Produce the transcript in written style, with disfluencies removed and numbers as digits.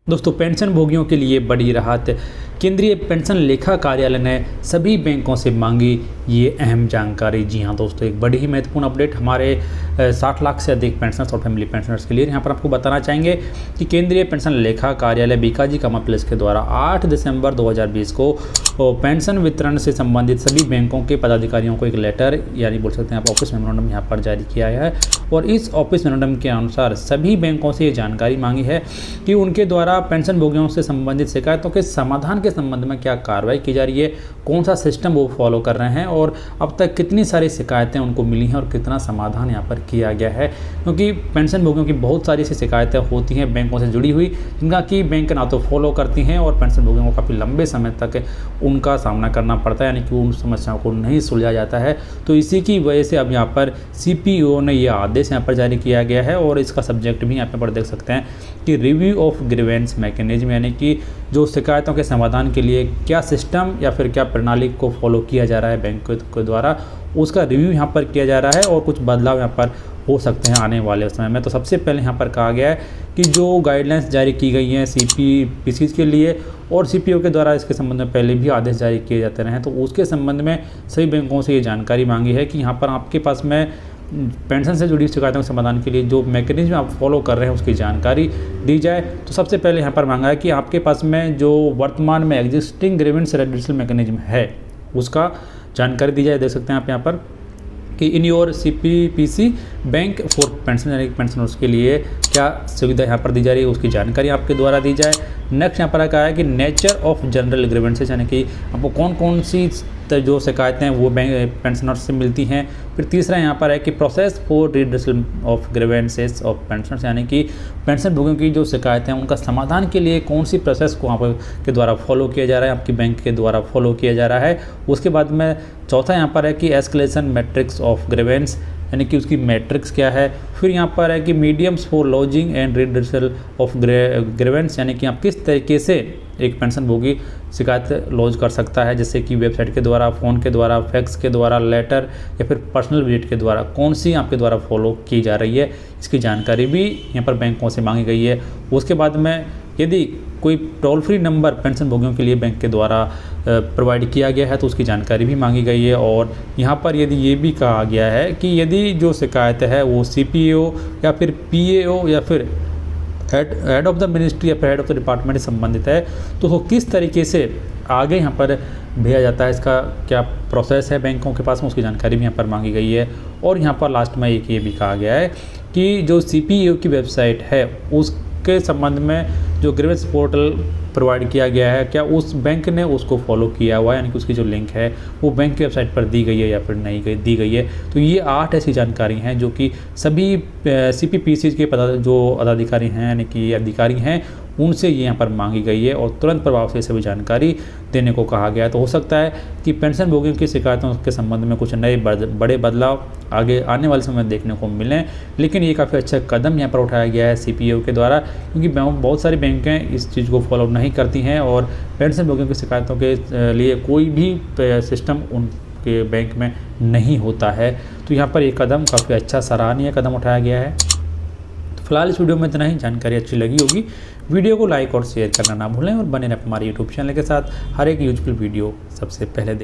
दोस्तों, पेंशन भोगियों के लिए बड़ी राहत। केंद्रीय पेंशन लेखा कार्यालय ने सभी बैंकों से मांगी ये अहम जानकारी। जी हां दोस्तों, एक बड़ी ही महत्वपूर्ण अपडेट हमारे 60 लाख से अधिक पेंशनर्स और फैमिली पेंशनर्स के लिए। यहाँ पर आपको बताना चाहेंगे कि केंद्रीय पेंशन लेखा कार्यालय बीकाजी कामा प्लेस के द्वारा 8 दिसंबर 2020 को पेंशन वितरण से संबंधित सभी बैंकों के पदाधिकारियों को एक लेटर यानी बोल सकते हैं आप ऑफिस मेमोरेंडम यहाँ पर जारी किया है। और इस ऑफिस मेमोरेंडम के अनुसार सभी बैंकों से ये जानकारी मांगी है कि उनके द्वारा पेंशन भोगियों से संबंधित शिकायतों के समाधान के संबंध में क्या कार्रवाई की जा रही है, कौन सा सिस्टम वो फॉलो कर रहे हैं और अब तक कितनी सारी शिकायतें उनको मिली हैं और कितना समाधान यहाँ पर किया गया है। क्योंकि पेंशन भोगियों की बहुत सारी ऐसी शिकायतें होती हैं बैंकों से जुड़ी हुई, जिनका कि बैंक ना तो फॉलो करती हैं और पेंशन भोगियों को काफ़ी लंबे समय तक उनका सामना करना पड़ता है, यानी कि उन समस्याओं को नहीं सुलझा जाता है। तो इसी की वजह से अब यहाँ पर CPO ने ये आदेश यहाँ पर जारी किया गया है और इसका सब्जेक्ट भी यहाँ पर देख सकते हैं कि रिव्यू ऑफ ग्रीवेंस मैकेनिज्म, यानी कि जो शिकायतों के समाधान के लिए क्या सिस्टम या फिर क्या प्रणाली को फॉलो किया जा रहा है बैंक के द्वारा, उसका रिव्यू यहाँ पर किया जा रहा है और कुछ बदलाव यहाँ पर हो सकते हैं आने वाले समय में। तो सबसे पहले यहाँ पर कहा गया है कि जो गाइडलाइंस जारी की गई हैं CPPCs के लिए और CPO के द्वारा इसके संबंध में पहले भी आदेश जारी किए जाते रहे हैं, तो उसके संबंध में सभी बैंकों से ये जानकारी मांगी है कि यहाँ पर आपके पास में पेंशन से जुड़ी शिकायतों के समाधान के लिए जो मैकेनिज्म आप फॉलो कर रहे हैं उसकी जानकारी दी जाए। तो सबसे पहले यहाँ पर मांगा है कि आपके पास में जो वर्तमान में एग्जिस्टिंग ग्रीवेंस रेड्यूसल मैकेनिज्म है उसका जानकारी दी जाए। देख सकते हैं आप यहाँ पर कि in your CPPC bank for pension, यानी पेंशनर्स के लिए क्या सुविधा यहाँ पर दी जा रही है उसकी जानकारी आपके द्वारा दी जाए। नेक्स्ट यहाँ पर कहा है कि नेचर ऑफ जनरल ग्रीवेंसेस, यानी कि आपको कौन कौन सी जो शिकायतें वो बैंक पेंशनर्स से मिलती हैं। फिर तीसरा यहाँ पर है कि process for redressal of grievances of pensioners, यानी कि पेंशन भोगियों की जो शिकायतें हैं उनका समाधान के लिए कौन सी प्रोसेस को आप के द्वारा फॉलो किया जा रहा है, आपकी बैंक के द्वारा फॉलो किया जा रहा है। उसके बाद में चौथा यहाँ पर है कि एस्केलेशन मैट्रिक्स ऑफ ग्रीवेंस, यानी कि उसकी मैट्रिक्स क्या है। फिर यहाँ पर है कि mediums for lodging and redressal of grievance, यानी कि आप किस तरीके से एक पेंशन भोगी शिकायत लॉन्च कर सकता है, जैसे कि वेबसाइट के द्वारा, फ़ोन के द्वारा, फैक्स के द्वारा, लेटर या फिर पर्सनल विजिट के द्वारा कौन सी आपके द्वारा फॉलो की जा रही है, इसकी जानकारी भी यहाँ पर बैंकों से मांगी गई है। उसके बाद में यदि कोई टोल फ्री नंबर पेंशन भोगियों के लिए बैंक के द्वारा प्रोवाइड किया गया है तो उसकी जानकारी भी मांगी गई है। और यहाँ पर यदि ये भी कहा गया है कि यदि जो शिकायत है वो CPO या फिर PAO या फिर हेड ऑफ द मिनिस्ट्री या फिर हेड ऑफ द डिपार्टमेंट से संबंधित है तो वो किस तरीके से आगे यहाँ पर भेजा जाता है, इसका क्या प्रोसेस है बैंकों के पास में, उसकी जानकारी भी यहाँ पर मांगी गई है। और यहाँ पर लास्ट में एक ये भी कहा गया है कि जो CPO की वेबसाइट है उसके संबंध में जो ग्रीवेंस पोर्टल प्रोवाइड किया गया है, क्या उस बैंक ने उसको फॉलो किया हुआ है, यानी कि उसकी जो लिंक है वो बैंक की वेबसाइट पर दी गई है या फिर नहीं दी गई है। तो ये 8 ऐसी जानकारी हैं जो कि सभी CPPCs के जो पदाधिकारी हैं यानी कि अधिकारी हैं उनसे ये यहाँ पर मांगी गई है और तुरंत प्रभाव से सभी जानकारी देने को कहा गया है। तो हो सकता है कि पेंशन भोगियों की शिकायतों के संबंध में कुछ नए बड़े बदलाव आगे आने वाले समय में देखने को मिलें, लेकिन ये काफ़ी अच्छा कदम यहाँ पर उठाया गया है CPO के द्वारा, क्योंकि बहुत सारी बैंकें इस चीज़ को फॉलो नहीं करती हैं और पेंशन भोगियों की शिकायतों के लिए कोई भी सिस्टम उनके बैंक में नहीं होता है। तो यहाँ पर ये कदम काफ़ी अच्छा सराहनीय कदम उठाया गया है। फिलहाल इस वीडियो में इतना ही। जानकारी अच्छी लगी होगी, वीडियो को लाइक और शेयर करना ना भूलें और बने रहें हमारे YouTube चैनल के साथ। हर एक यूजफुल वीडियो सबसे पहले देखें।